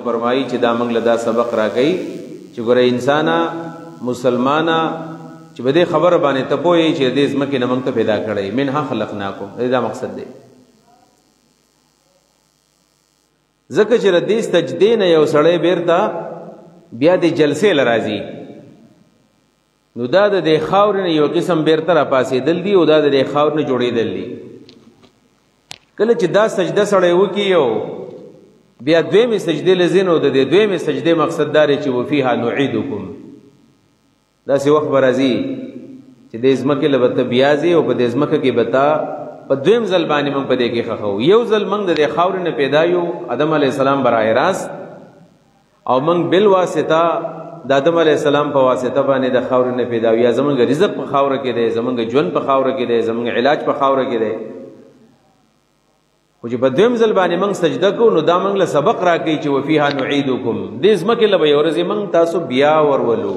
فرمایي چې دا موږ له دا سبق راکړي چې ګوره انسانا مسلمانا چې بده خبر باندې ته پوي چې دې ځمکې نه موږ ته پیدا کړی منها خلقناکم دا مقصد دی. ځکه چې ردی سجدې نه یو سړی بیرته بیا د جلسې لراځي نو دا د خاور نه یو قسم بیرته را پاسېدل دي او دا د خاور نه جوړېدل دي. کله چې دا سجده سړی وکي یو بیا دویمې سجدې لزین او د دویمې سجدې مقصد دا دی چې وفیها نعیدکم داسې وخت به راځي چې د ځمکې له به ته بیا ځې او په دې ځمکه کې به تا په دویم ځل باندې موږ په دې کې ښخو. یو ځل موږ د دې خاورې نه پیدا یو آدم علیه السلام براه راست او موږ بالواسطه د آدم علیه السلام په واسطه باندې د خاورې نه پیدا یو. یا زموږ رزق په خاوره کې دی، زموږ ژوند په خاوره کې دی، زموږ علاج په خاوره کې دی. خو چې په دویم ځل باندې موږ سجده کوو نو دا موږ له سبق راکوي چې وفیها نعیدکم دې ځمکې له به یو ورځې موږ تاسو بیا ورولو.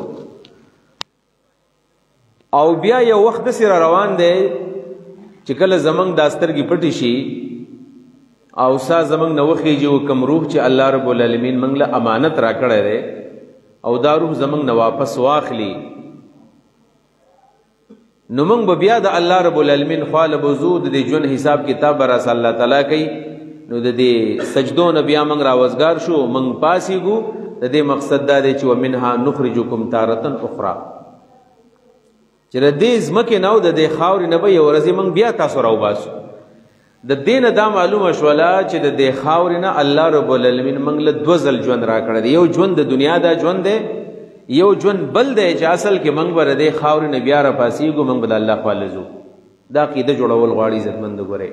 او بیا یو وخت داسې را روان دی چې کله زمونږ دا سترګې پټې شي او سا زمونږ نه وخېږي او کوم روح چې الله رب العالمین موږ له امانت راکړی دی او دا روح زمونږ نه واپس واخلي نو موږ به بیا د الله رب العالمین خوا له بزو د دې ژوند حساب کتاب به راسه الله تعالی کوي. نو د دې سجدو نه بیا موږ راوزګار شو موږ پاسېږو. د دې مقصد دا دی چې ومنها نخرجکم تارة اخرى چې د دې ځمکې نه او د دې خاورې نه به یو ورځې موږ بیا تاسو راوباسو. د دې نه دا معلومه شوله چې د دې خاورې نه الله رب العالمین موږ له دوه ځل ژوند راکړی دی. یو ژوند د دنیا دا ژوند دی، یو ژوند بل دی چې اصل کې موږ به د دې خاورې نه بیا راپاسېږو موږ به د الله خوا لځو. دا عقیده جوړول غواړي عزتمند. ګورئ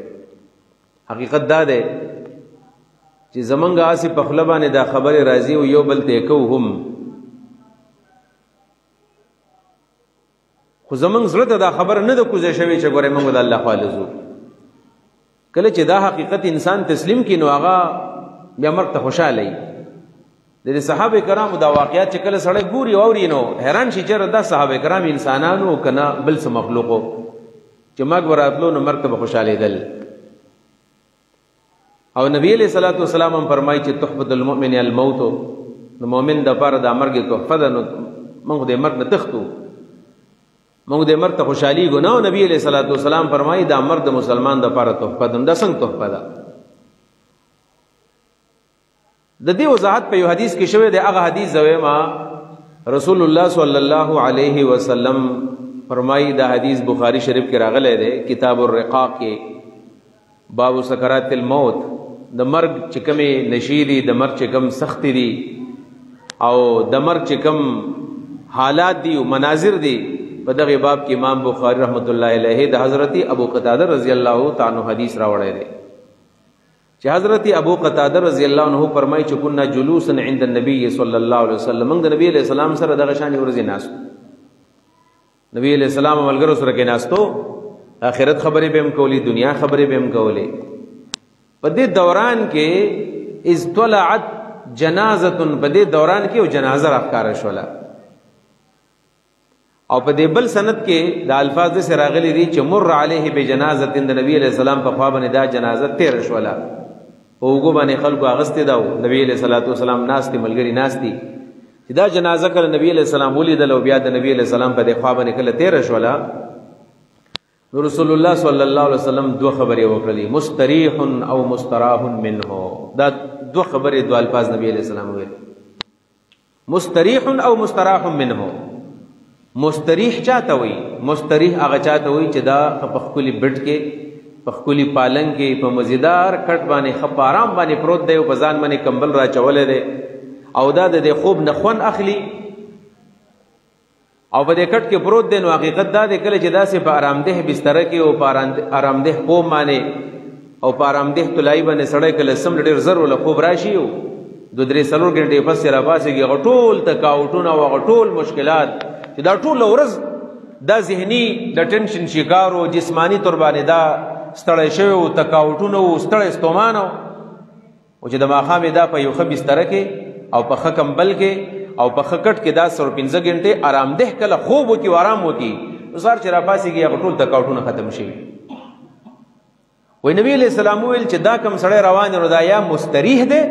حقیقت دا دی چې زمونږ هسې په خوله باندې دا خبرې راځي او یو بل ته کوو هم، خو زمونږ زړه ته دا خبره نه ده کوزه شوې چې ګورئ موږ د الله خوا لځو. کله چې دا حقیقت انسان تسلیم کړي نو هغه بیا مرګ ته خوشحاله وي. د صحابه کرامو دا واقعات چې کله سړی ګوري او اوري نو حیران شي چې دا صحابه کرام انسانانو کنه بل څه مخلوقو چې مرګ وراتلو نو مرګ ته به خوشحالېدل. او نبی علیہ الصلوۃ والسلام هم فرمایي چې تحفة المؤمن الموت نو مؤمن د پاره د مرګ تحفه ده. نو موږ د مرګ نه تښتو، موږ د مرګ ته خوشحالېږو نه. نبی علیہ الصلوۃ والسلام فرمایي دا مرګ د مسلمان د پاره تحفه ده. دا څنګه تحفه ده؟ د دې وضاحت په یو حدیث کې شوی دی. هغه حدیث زویما رسول الله صلی الله علیه وسلم فرمایي دا حدیث بخاری شریف کې راغلی دی کتاب الرقاق کې باب سکرات الموت. د مرګ چې کومې نشې دي، د مرګ چې کوم سختي دي او د مرګ چې کوم حالات دي او مناظر دي په دغه باب کې امام بخاری رحمت الله علیه د حضرت ابو قتاده رضی الله تعالی عنہ حدیث راوړی دی چې حضرت ابو قتاده رضی الله عنه فرمایي چې كنا جلوسا عند النبي صلی الله علیه وسلم موږ د نبی علیہ السلام سره دغه شان ورځې ناست. نبی علیہ السلام ملګرو سره کې ناستو، آخرت خبرې به هم کولې، دنیا خبرې به هم کولې. په دې دوران کې اذ طلعت جنازه، په دې دوران کې یو جنازه راښکاره شوله. او په دې بل سند کې د الفاظ سره راغلي دي چې مر علیه بجنازه د نبی علیہ السلام په خوا باندې دا جنازه تیر شوله. په وګو باندې خلکو اغستې دا نبی علیہ السلام ناستي ملګری ناستي چې دا جنازه کله نبی علیہ السلام ولیدل او بیا د نبی علیہ السلام په دې خوا باندې کله تیر شوله نو رسول الله صلی الله علیه وسلم دوه خبرې وکړلې، مستریح او مستراح منه. دا دوه خبرې دوه الفاظ نبی علیہ السلام ویل، مستریح او مستراح منه. مستریح چاته وي؟ مستریح هغه چاته وي چې دا په خپل بټ کې په خپل پالنګ کې په مزیدار کټ باندې خپارام باندې پروت دی او په ځان باندې کمبل را چولې دی او دا د خوب نه خون اخلي او په دې کټ کې پروت دی. نو حقیقت دا دی کله چې داسې په آرامده بستر کې او په آرامده خوب باندې او په آرامده تلای باندې سړی کله سم ډېر زر ول خوب راشي او 2-3 غنټې پس را پاسېږي غټول تکاوټونه او غټول مشکلات چې دا ټول ورځ دا ذهني د ټینشن شکار او جسمانی تور باندې دا ستړی شوی او تکاوټونه او ستړی ستومانه او چې د ماښامې دا په یو ښه بستره کې او په ښه کمبل کې او په ښه کټ کې دا 15 غنټې آرامده کله خوب وکړي او آرام وکړي نو سهار چې را پاسېږي هغه ټول تکاوټونه ختم شوي. وایي نبي علیہ السلام ویل چې دا کم سړی روان دی نو دا یا مستریح دی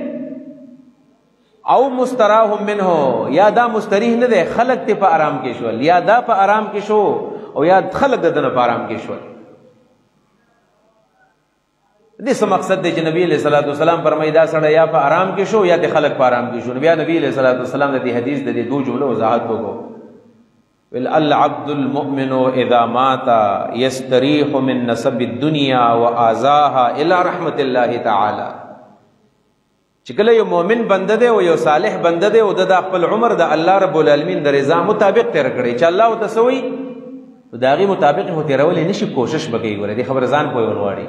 او مستراهم منه یا دا مستریح نه دی خلق ته په آرام کې شول یا دا په آرام کې شو او یا خلق دنه په آرام کې شول دې څه مقصد دی چې نبی علیہ الصلوۃ والسلام فرمایي دا سړی یا په آرام کې شو یا ته خلق په آرام کې شو بیا نبی علیہ الصلوۃ والسلام د دې حدیث د دې دوه جملو وضاحت وکړو العبد المؤمن اذا مات يستريح من نسب الدنيا واذاها الى رحمت الله تعالی چې کله یو مؤمن بنده دی او یو صالح بنده دی او د خپل عمر د الله رب العالمین د رضا مطابق تیر کړي چې الله وتسوي داغي مطابق هو تیرول نشي کوشش وکړي ګوره دې خبر ځان کوی ورواړي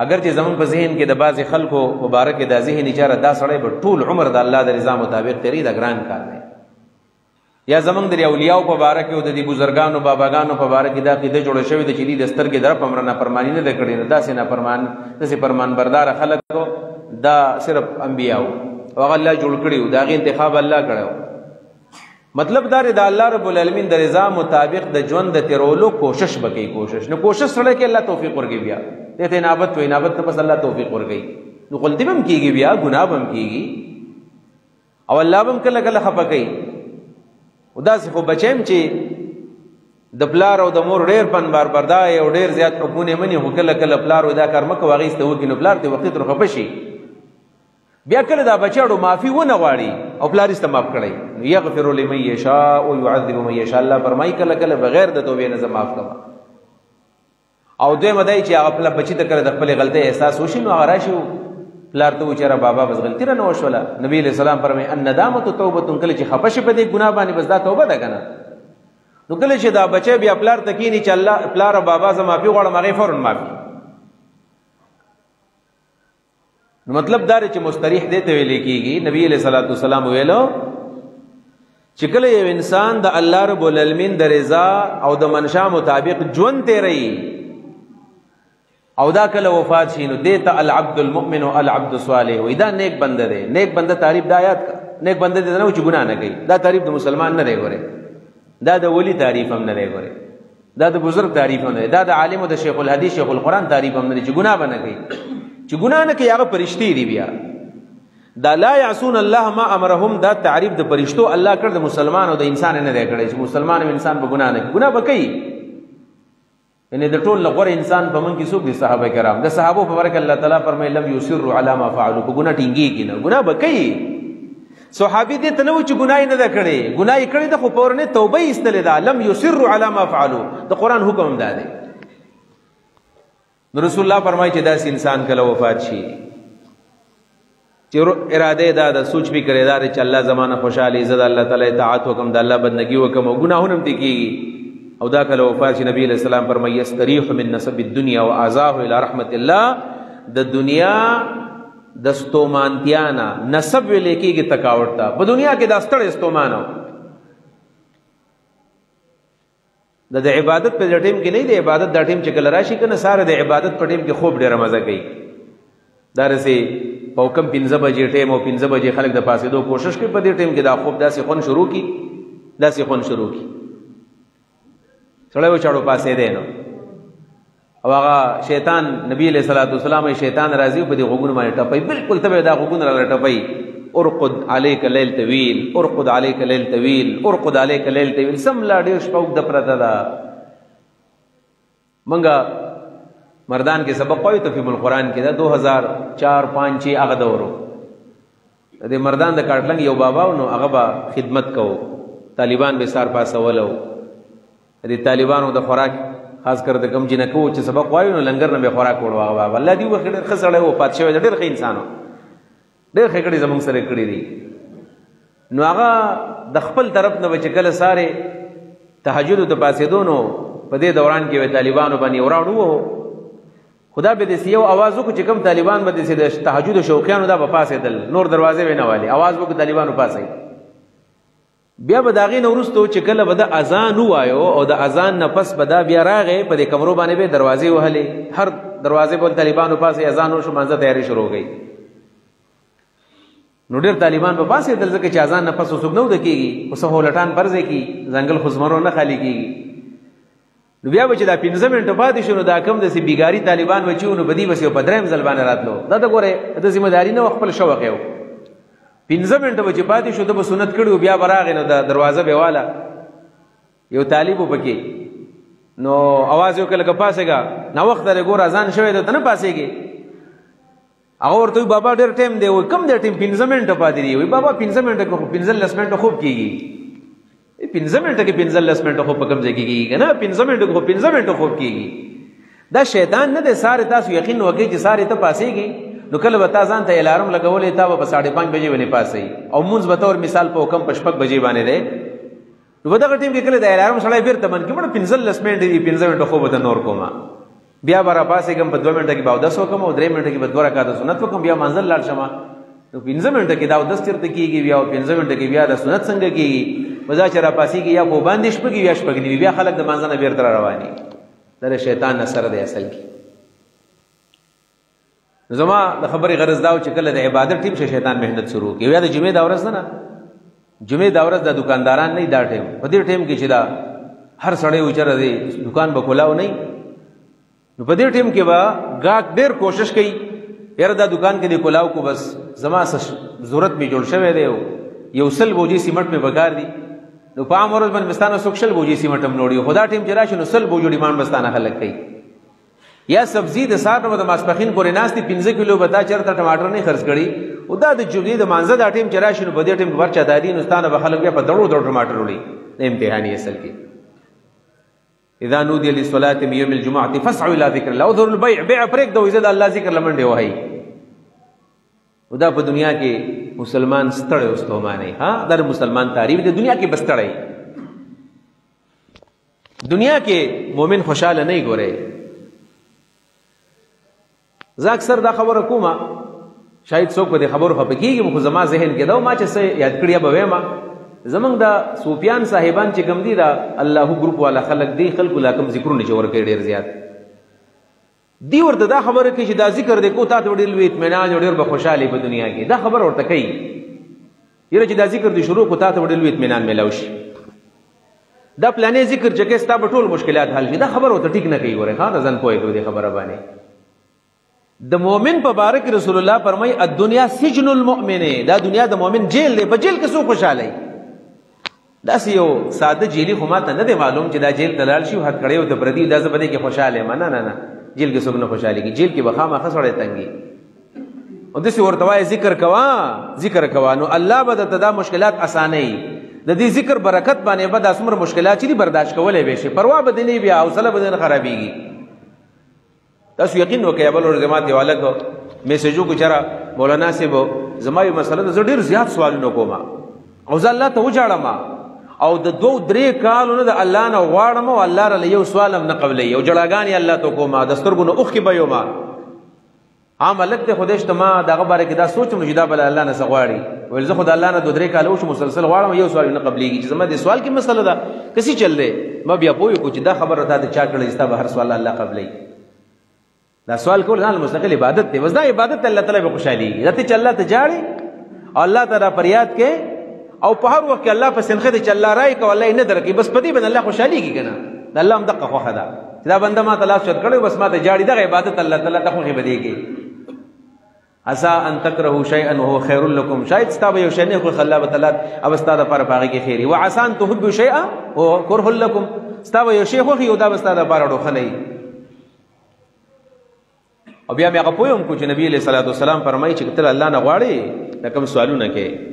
اگر چې زمون په ذهن کې د بعض خلکو مبارک د ذهن اجاره دا سړی به ټول عمر د الله د رضا مطابق تیری دا ګران کار دی یا زمون د اولیاء په باره کې او د دې بزرګانو باباګانو په باره کې دا قیده جوړه شوې د چې دې دستر کې در په امر نه فرمانی نه کړي نه داسې نه فرمان داسې فرمان بردار خلک دا صرف انبیاء او هغه الله جوړ کړیو دا غي انتخاب الله کړو مطلب دا د الله رب العالمین د رضا مطابق د ژوند د تیرولو کوشش وکړي کوشش نو کوشش سره کې الله توفیق ورکړي بیا ته انابت و انابت ته پس الله توفیق ورکړي نو غلطی هم کیږي بیا ګناه هم کیږي او الله هم کله کله خپه کوي وداسې خو بچیم چې د پلار او د مور ډېر پن بار بردای او ډېر زیات حکومت منی هو کله کله پلار ودا کار مکه واغېسته وکي نو پلار ته وخت تر خپه شي بیا کله دا بچاړو معافي ونه غواړي او پلار یې معاف کړي یغفر لمن یشاء او يعذب من یشاء الله فرمای کله کله بغیر د توبې نه معاف کما او دوی مدای چې هغه خپل بچی ته کړه د خپل غلطۍ احساس وشي نو هغه راشي پلار ته وچاره بابا بس غلطی نه وشوله نبی علیہ السلام فرمای ان ندامت توبه کله چې خپش په دې ګناه باندې بس دا توبه ده کنه نو کله چې دا بچی بیا پلار تکینی چې الله پلار او بابا زما معافي غواړم هغه فورن معافي نو مطلب دا چې مستریح دی ته ویل کیږي نبی علیہ الصلوۃ والسلام ویلو چې کله یو انسان د الله رب العالمین د رضا او د منشا مطابق ژوند تیری او دا کله وفات شي نو دیتا العبد المؤمن او العبد الصالح وې دا نیک بنده دی نیک بنده تعریف د آیات کا نیک بنده دی نه چې ګناه نه کوي دا تعریف د مسلمان نه دی ګوره دا د ولی تعریف هم نه دی ګوره دا د بزرگ تعریف هم نه دا د عالم او د شیخ الحدیث شیخ القرآن تعریف هم نه چې ګناه نه کوي چې ګناه نه کوي هغه فرشتي دی بیا دا لا يعصون الله ما امرهم دا تعریف د فرشتو الله کړ د مسلمان او د انسان نه دی کړی چې مسلمان او انسان به ګناه نه کوي ګناه وکړي یعنی د ټول لغور انسان په من کې څوک دي صحابه کرام د صحابه په برکت الله تعالی فرمایي لم يسروا على ما فعلوا کو ګناه ټینګي نه ګناه وکړي صحابي دې تنو چې ګناه نه ده کړې ګناه یې کړې ده خو پور نه توبه ایستلې ده لم يسروا على ما فعلوا د قران حکم ده رسول الله فرمایي چې داس انسان کله وفات شي چې اراده ده د سوچ به کړی دا چې الله زمانہ خوشاله عزت الله تعالی اطاعت وکم د الله بندگی وکم او ګناهونه دي کیږي او دا کله وفات شي نبی علیہ السلام فرمایي استریح من نسب الدنيا واعزاه الى رحمت الله د دنیا د ستومانتیانا نسب لیکيږي تکاوټتا په دنیا کې د استړ استومانو د عبادت په ټیم کې نه دی عبادت د ټیم چې کله راشي کنه ساره د عبادت په ټیم کې خوب ډیره مزه کوي درسه په کم 15 بجې ټیم او 15 بجې خلک د پاسېدو کوشش کوي په دې ټیم کې دا خوب داسې خون شروع کی سړی و چاړو پاسې دی نو او هغه شیطان نبی علیہ الصلوۃ والسلام شیطان راضی په دې غوګونو باندې ټپي بالکل تبه دا غوګونو را ټپي ارقد عليك ليل طويل ارقد عليك ليل طويل ارقد عليك ليل طويل سم لا ډیر شپه د پرته دا منګه مردان کې سبق پوي تفهیم القرآن کې دا 2004 5 6 هغه دورو د مردان د کاټلنګ یو بابا نو هغه با خدمت کو طالبان به سار پاسه ولو د طالبانو د خوراک خاص کر د کم جنہ کو چې سبق وایو نو لنګر نه به خوراک وړو هغه الله دی وخت خسړې او پات شوی ډېر ښه انسانو ډېر ښه کړي زموږ سره کړي دي نو هغه د خپل طرف نه چې کله ساره تهجد ته پاسې دونو په دې دوران کې طالبانو باندې وراړو خدا به دې یو आवाज وکړي چې کم طالبان باندې د تهجد شوقیانو دا په پاسې دل نور دروازه ونه والی आवाज وکړي طالبانو پاسې بیا به داغې نه وروسته چې کله به د اذان ووایو او د اذان نه پس به دا بیا راغې په دې کمرو باندې به دروازې وهلې هر دروازې په طالبانو پاسې اذان وشو منځه تیاری شروع کړي نو ډېر طالبان په پاسې دل ځکه چې اذان نه پس وسوګ نو د کېږي اوس هولټان پرځې کی ځنګل خزمرو نه خالی کېږي نو بیا به چې دا 15 منټه پاتې شو نو دا کم د سی بیګاری طالبان بچو نو بدی بس یو په دریم ځل باندې راتلو دا د ګوره د ذمہ داری نه خپل شوق یو 15 منټه به چې پاتې شو د به سنت کړي بیا به راغی نو د دروازه به والا یو طالب پکې نو आवाज یو کله پاسېګا نو وخت لري ګور اذان شوی د نه پاسېږي هغه ورته بابا ډېر ټیم دی وای کم دی ټیم 15 منټه پاتې دی وای بابا 15 منټه کو 15 منټه خوب کیږي 15 منټه کې 15 منټه خوب کم ځای کیږي کنه 15 منټه کو 15 منټه خوب کیږي دا شیطان نه دی ساره تاسو یقین وکړئ چې ساره ته پاسېږي نو کله به تاسو ځان ته الارم لګولې تا به 5:30 بجې ونی پاسې او مونږ به تور مثال په کم 5 بجې باندې ده نو دغه ټیم کې کله د الارم سره بیرته من کې مړ 15 منټه دی 15 منټه خوب ته نور کوما بیا برا پاسې کوم په 2 منټه کې 10 وکم او 3 منټه کې به 2 رکعات سنت وکم بیا منزل لاړ شم نو 15 منټه کې دا 10 چرته کیږي بیا 15 منټه کې بیا د سنت څنګه کیږي وځه چې را پاسې کې یا په باندې شپږ یا شپږ نیمه بیا خلک د منځنه بیرته رواني دا شیطان اثر دی اصل کې زما د خبرې غرض دا چې کله د عبادت ټیم شیطان مهنت شروع کوي یا د جمعې دا ورځ نه جمعې دا ورځ د دکانداران نه دا ټیم په دې ټیم کې چې دا هر سړی وچره دی دکان به کولاو نه نو په دې ټیم کې با ګاک ډېر کوشش کوي یاره دا دکان کې د کولاو کو بس زما ضرورت می جوړ شوی دی یو سل بوجي سیمټ می بګار دی نو په امر باندې مستانه سوکشل بوجي سیمټ هم نوړي خدا ټیم چې راشي نو سل بوجو ډیماند مستانه خلک کوي یا سبزی د سار نو د ماسپخین پورې ناس دي 15 کیلو بتا چرته ټماټر نه خرڅ کړي او دا د جمعې د مانزه دا ټیم چې راشي نو په دې ټیم ورچا دادی نو ستانه به خلک بیا په دړو دړو ټماټر وړي د امتحاني اصل کې اذا نودي للصلاه من يوم الجمعه فاسعوا الى ذكر الله وذروا البيع بيع پرېک د وزد الله ذکر لمنډه وای ودا په دنیا کې مسلمان ستړی واستومانه ها در مسلمان تعریف د دنیا کې بستړی دنیا کې مؤمن خوشاله نه ګوري زه اکثر دا خبره کومه شاید څوک په دې خبرو خپه کېږي خو زما ذهن کې دا ما چې څه یاد کړی به وایم زمونږ د صوفیان صاحبان چې کوم دي دا الله ګروپ والا خلک دی خلکو لا کوم ذکرونه چې ورکړي ډېر زیات دی ورته دا خبره کوي چې دا ذکر دی کو تاسو ډېر لوی اطمینان ډېر به خوشاله په دنیا کې دا خبر ورته کوي یره چې دا ذکر دی شروع کو تاسو ډېر لوی اطمینان ملو شي دا پلانې ذکر چې کې ستا ټول مشکلات حل شي دا خبر ورته ټیک نه کوي ګوره ها ځان پوهه کوي خبره باندې د مؤمن په بارک رسول الله فرمای الدنيا سجن المؤمن دا دنیا د مؤمن جیل دی په جیل کې څو خوشاله دا یو ساده جیلی خو ماته نه دی معلوم چې دا جیل تلال شي حد کړي او د پردي دا زبده کې خوشاله نه نه نه جیل کې څوک نه خوشاله کی جیل کې بخامه خسړې تنګي او د څه ورته وای ذکر کوا نو الله به دا مشکلات اسانه د دې ذکر برکت باندې به د اسمر مشکلات چې برداشت کولې به شي پروا به نه بیا حوصله به نه خرابيږي تاسو یقین وکړئ بل ور جماعت دیواله کو میسجو کو چر مولانا صاحب زما یو مسله زه ډیر زیات سوالونه کوم او زه الله ته وجاړم او د 2-3 کالونو د الله نه غواړم او الله را یو سوال هم نه قبلې او جړاګانی الله ته کوم د سترګونو اوخ کې به یوما عملک ته خودش ته ما دغه باره کې دا سوچم چې دا بل الله نه سغواړي ول زه خدای الله نه 2-3 کالو شو مسلسل غواړم یو سوال نه قبلېږي چې زما د سوال کې مسله ده کسي چل دی ما بیا پوي کو چې دا خبره ته چا کړل استا به هر سوال الله قبلې دا سوال کول نه مستقل عبادت دی وزدا عبادت الله تعالی به خوشالي راته چې الله ته جاړي او الله تعالی فریاد کې او په هر وخت الله په سنخه چې الله راي کو الله نه درکې بس پدی بن الله خوشالي کی کنه الله هم دغه خوخه ده دا بنده ما تعالی شر کړو بس ما ته جاړي دغه عبادت الله تعالی ته خوخه بدیږي عسى ان تكرهوا شيئا وهو خير لكم شاید ستاسو یو شی نه خو الله تعالی او ستاسو لپاره پاره کې خیری وعسى ان تحبوا شيئا وهو كره لكم ستاسو یو شی خو یو دا ستاسو لپاره ډوخه نه او بیا مې هغه پویم کو چې نبی علیہ الصلوۃ والسلام فرمایي چې کله الله نه غواړي دا کوم سوالونه کې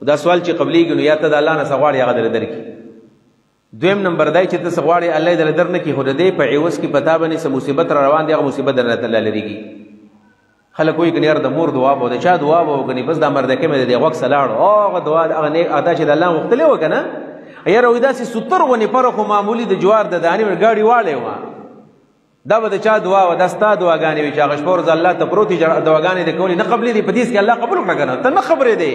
دا سوال چې قبليږي نو یا ته د الله نه سغواړي هغه درکې دویم نمبر دای چې ته سغواړي الله دې درنه کې هو دې په عوض کې پتا باندې سم مصیبت را روان دی هغه مصیبت درته الله لريږي خلک وایي کني د مور دعا به د چا دعا به کني بس د مرده کې مې د وخت سلاړ او دعا هغه نه ادا چې د الله مختلف وکنه ایا روي داسې ستر ونی پر خو معمولی د جوار د دانی ګاډي واړې و دا به د چا دعا و دستا دعاګانې وي چې هغه شپور ز الله ته پروتي دعاګانې د کولی نه قبلې دي په دې کې الله قبول کړه کنه ته نه خبرې دی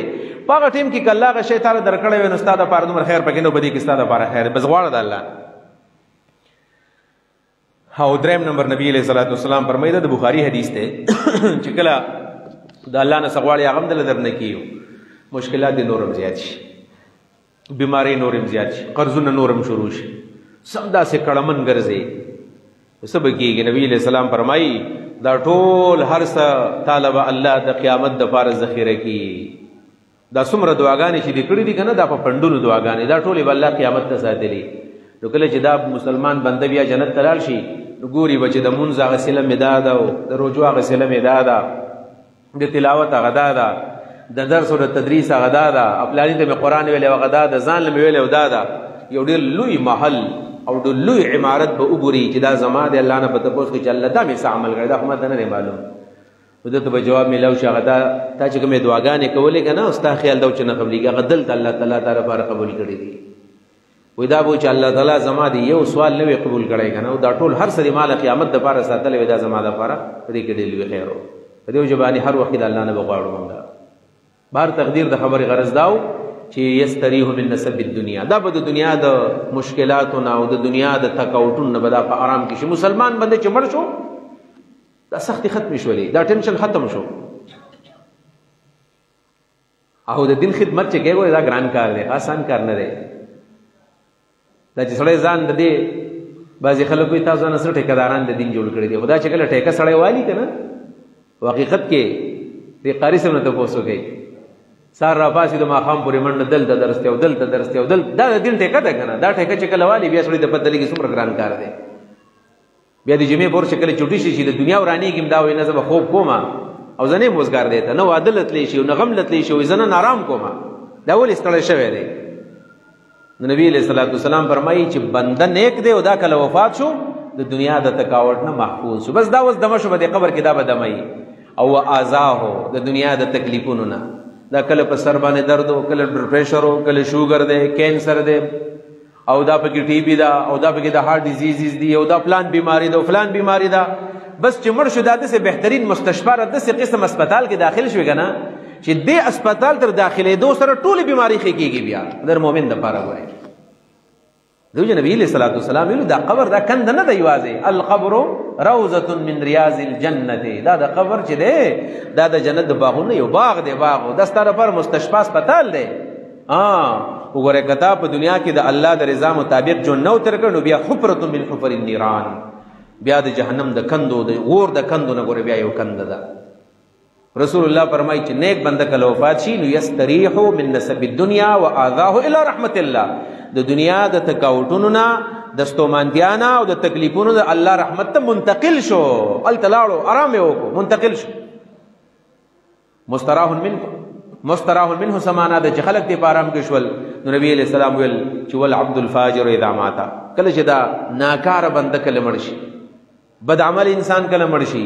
پاغه ټیم کې الله غ شیطان درکړې و نو استاد په اردو خیر پکې نو بدی کې استاد لپاره خیر بس غواړه د الله او دریم نمبر نبی علیہ الصلوۃ والسلام فرمایله د بخاری حدیث ته چې کله د الله نه سغواړي هغه دل درنه کیو مشکلات نورم زیات شي بیماری نورم زیات شي قرضونه نورم شروع شي سمدا سے کړمن ګرځي سبا کېږي نبی علیہ السلام فرمایي دا ټول هر څه طالب الله د قیامت د فار ذخیره کی دا څومره دعاګانې چې دې کړې دي کنه دا په پندونو دعاګانې دا ټولې به الله قیامت ته ساتلي. نو کله چې دا مسلمان بنده بیا جنت ته لاړ شي نو ګوري به چې د مونځ هغه صله مې دا ده او د روژو هغه صله مې دا ده، د تلاوت هغه دا ده، د درس او د تدریس هغه دا ده، پلاني ته مې قرآن ویلی هغه دا ده، ځان له مې ویلی دا ده. یو ډېر لوی محل او د لوی عمارت به وګوري چې دا زما دی، الله نه به تپوس کړي چې الله دا مې څه عمل کړی، دا خو ما ته نه دی معلوم. نو ده ته به جواب میلاو شي هغه تا چې کومې دعاګانې کولې که نه ستا خیال دا و چې نه قبلېږي هغه دلته الله تعالی تا لپاره قبول کړي دي. وایي دا به چې الله تعالی زما دی یو سوال نه وي قبول کړی که نه او دا ټول هر څه د ما له قیامت دپاره ساتلی وي دا زما دپاره په دې کې ډېر لوی خیر و. په دې وجه باندې هر وخت د الله نه به غواړو مونږ. بهر تقدیر د خبرې غرض دا و چې یستریح من نسب الدنیا، دا به د دنیا د مشکلاتو نه او د دنیا د تکاوټونو نه به دا په آرام کې شي. مسلمان بنده چې مړ شو دا سختی ختم شولې، دا ټینشن ختم شو. او د دین خدمت چې کوي دا ګران کار دی، آسان کار نه دی. دا چې سړی ځان د دې بعضې خلک وایي تاسو ځان سره ټیکهداران د دین جوړ کړي دي، خو دا چې کله ټیکه سړی والي که نه په حقیقت کې دې قاري صاحب نه تپوس وکړئ سهار را پاسې د ماښام پورې منډه دلته درس دی او دلته درس دی او دلته دا د دین ټیکه ده که نه. دا ټیکه چې کله والي بیا سړی ته پته لګي څومره ګران کار دی. بیا د جمعې پور چې کله چوټي شي د دنیا ورانېږي دا وایي نه زه به خوب کوم او زه نه یم وزګار دی ته نه واده لتلی شي او نه غم لتلی شي زه نن آرام کوم، دا ولې ستړی شوی دی. نو نبي علیه الصلاۃ والسلام فرمایي چې بنده نیک دی او دا کله وفات شو د دنیا د تکاوټ نه محفوظ شو، بس دا اوس دمه شو به د قبر کې دا به دمه او آزاه د دنیا د تکلیفونو نه. دا کله په سر باندې درد او کله پریشر او کله شوګر دی، کینسر دی او دا پکې ټي بي ده او دا پکې د هارت ډیزیز دي او دا فلان بیماری ده او فلان بیماری ده. بس چې مړ شو دا داسې بهترین مستشفا را داسې قسم اسپتال کې داخل شوی که نه چې دې اسپتال تر داخلېدو سره ټولې بیماري ښې کېږي. بیا در مؤمن دپاره ګورئ دوی نبی علیه الصلاۃ والسلام ویلو دا قبر دا کند نه دی یوازې القبر روضة من ریاض الجنة، دا د قبر چې دی دا د جنت د باغونو یو باغ دی، باغ دا ستا لپاره مستشفا اسپتال دی. وګوره کتا په دنیا کې د الله د رضا مطابق جو نو تر کړو بیا حفرة من حفر النيران، بیا د جهنم د کندو د اور د کندو نه ګوره بیا یو کند ده. رسول الله فرمایي چې نیک بنده کله وفات شي نو یستریح من نسب الدنیا واذاه الى رحمت الله، د دنیا د تکاوټونو نه د ستومانتیا نه او د تکلیفونو د الله رحمت ته منتقل شو، هلته لاړو آرام یې وکړو منتقل شو. مستراح منه سمانا ده چې خلق دې په آرام کې شول. نو نبی علیہ السلام ویل چې والعبد الفاجر اذا مات، کله چې دا ناکاره بنده کله مړ شي، بد عمل انسان کله مړ شي،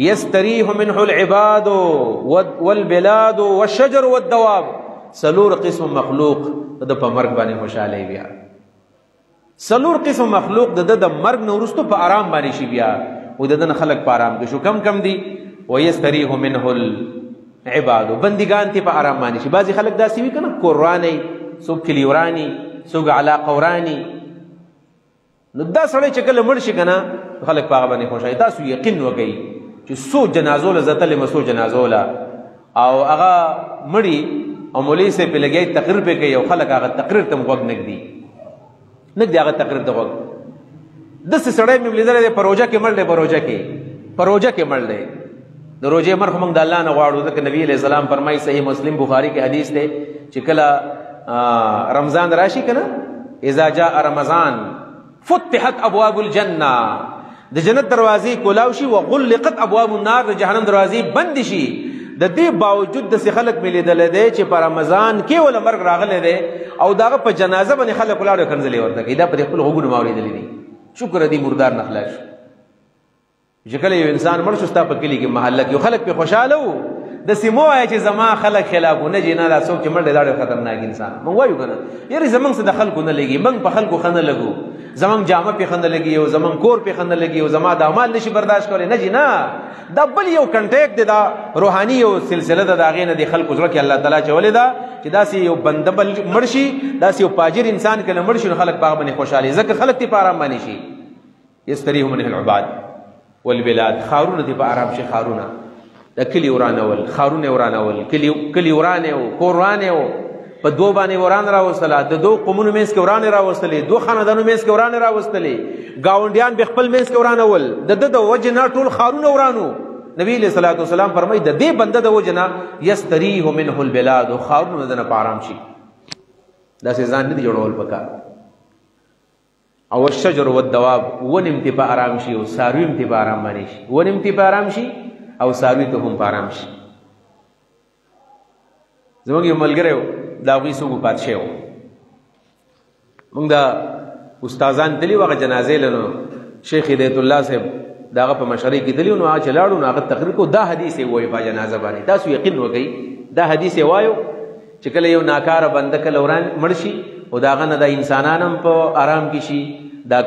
یستریح منه العباد والبلاد والشجر والدواب، سلور قسم مخلوق د په مرګ باندې خوشاله بیا، سلور قسم مخلوق د مرګ نه وروسته په آرام باندې شي بیا او د خلق په آرام کې شو. کم دي ويستریح منه العباد، بندگان تی په آرام باندې شي. بعضی خلک داسې وي کنه قرآنی څوک کلی ورانی څوک علاقه ورانی، نو دا سړی چې کله مړ شي کنه خلک په هغه باندې خوشحالي. تاسو یقین وکئ چې څو جنازو له زتلې مسو جنازو له او هغه مړي او مولوي صاحب په لګي تقریر په کوي او خلک هغه تقریر ته غوږ نږدې هغه تقریر ته غوږ. داسې سړی مې لیدلی دی پروژه کې مړ دی، پروژه کې مړ دی. د روژې مړ خو موږ د الله نه غواړو، ځکه نبي علیه السلام فرمایي صحیح مسلم بخاري کې حدیث دی چې کله رمضان راشي کنه اذا جاء رمضان فتحت ابواب الجنه، د جنت دروازې کولاو شي، وغلقت ابواب النار، د جهنم دروازې بند شي. د دې باوجود د خلک مې لیدلی دی چې په رمضان کې ولا مرګ راغلی دی او دغه په جنازه باندې خلک ولاړ کنځلې ورته کوي. دا په خپل غوږونو ما اورېدلی دي. شکر دی مردار نه خلاص شو. چې کله یو انسان مړ شو ستا په کلي کې محله کې خلک پې خوشحاله وو، داسې مه وایه چې زما خلک خلافونه جې نه دا څوک چې مړ دی دا ډېر خطرناک انسان. موږ وایو که نه یارې زموږ څه د خلکو نه لګي، موږ په خلکو ښه نه لګو، زموږ جامه پې ښه نه لګي او زموږ کور پې ښه نه لګي او زما د اعمال نشي برداشت کولی. نه جي نه، دا بل یو کنټیکټ دی، دا روحاني یو سلسله ده، د هغې نه د خلکو زړه کې الله تعالی چولې ده چې داسې یو بنده بل مړ شي، داسې یو فاجر انسان کله مړ شي نو خلک په هغه باندې خوشحالي، ځکه خلک دې په آرام باندې شي. یستریح منه العباد والبلاد، خارونه دې په آرام شي، خارونه د کلي ورانول، خارونه ورانول، کلي ورانې و کور ورانې و، په دوه باندې وران راوستله، د دوه قومونو منځ کې ورانې راوستلې، دوه خاندانو منځ کې ورانې راوستلې، ګاونډیان به خپل منځ کې ورانول، د ده د وجې نه ټول خارونه ورانو. نبی علیہ الصلوۃ والسلام فرمایي د دې بنده د وجنا یستریح منه البلاد، خاورونه دنه پارام شي. دا سه ځان نه دی جوړول پکار. او الشجر والدواب، ونم تی په آرام شي او سارویم تی په آرام باندې شي، ونم تی په آرام شي او ساروی ته هم په آرام شي. زموږ یو ملګری دا غوي سوق پاتشه و، موږ دا استادان دلی وغه جنازې لنو شیخ هدایت الله صاحب داغه په مشرۍ کې دلی نو هغه چلاړو نو هغه تقریر کو دا حدیث وایي په جنازه باندې. تاسو یقین وکئ دا حدیث وایو چې کله یو ناکاره بنده کله وران مړ شي او داغه نه د انسانانم په آرام کې شي، دا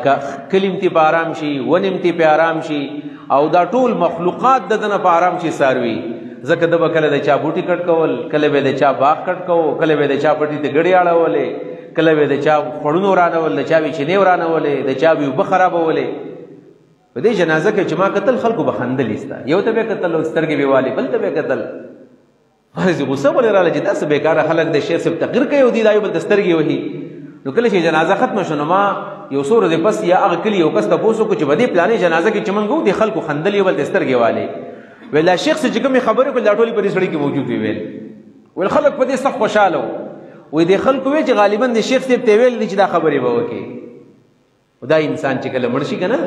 کلم تی په آرام شي، ونم تی په آرام شي، او دا ټول مخلوقات د دنه په آرام شي ساروي. ځکه د کله د چا بوټي کټ کول، کله به د چا باغ کټ کول، کله به د چا پټي ته ګړی اړولې، کله به د چا خړونو رانول، د چا وی چینه ورانولې، د چا وی بخرابولې. په دې جنازه کې چې ما قتل خلکو بخندل استا، یو ته به قتل او سترګې به والی، بل ته به قتل. هغه غصه ولې رااله چې تاسو بیکاره خلک د شیخ صاحب تقریر کوي او دی دایو بل سترګې وهي. نو کله چې جنازه ختم شونه ما یو سور د پس یا هغه کلی یو کس ته پوسو کو چې بده پلانې جنازه کې چمنګو دي خلکو خندل یو بل سترګې والی. ویلا شیخ سے چې کومه خبره کو لاټولي په دې سړی کې موجود ویل، ول خلک په دې سخت خوشاله وي د خلکو وی چې غالبا د شیخ صاحب ته ویل چې دا خبره به وکي. خدای انسان چې کله مړ شي کنه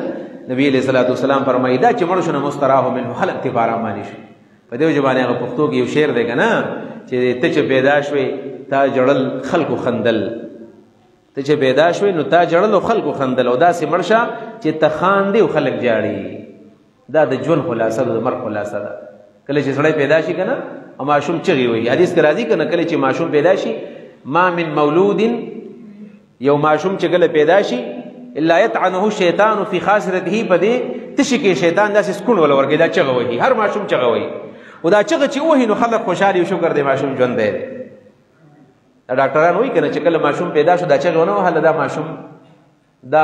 نبی علیہ الصلوۃ والسلام فرمایي دا چې مړ شونه مستراح منه خلق ته بارا مانی شي. په دې ځبانه هغه پښتو کې یو شعر دی کنه چې ته چې پیدا شوې تا جړل خلکو خندل، ته چې پیدا شوې نو تا جړل خلکو خندل، او دا سي مرشه چې ته خاندې او خلک جاړي. دا د ژوند خلاصه ده، د مرګ خلاصه ده. کله چې سړی پیدا شي کنه او ماشوم چغي وي، حدیث کې راځي کنه کله چې ماشوم پیدا شي ما من مولود، یو ماشوم چې کله پیدا شي الا يطعنه الشیطان فی خاصرته، پدې تشي کې شیطان داسې سکون ول ورګي، دا چغه وي، هر ماشوم چغه وي، او دا چغه چې وې نو خلک خوشاله شکر دې ماشوم ژوند دی. ډاکټران وایي کنه چې کله ماشوم پیدا شو دا چغه ونه وهله دا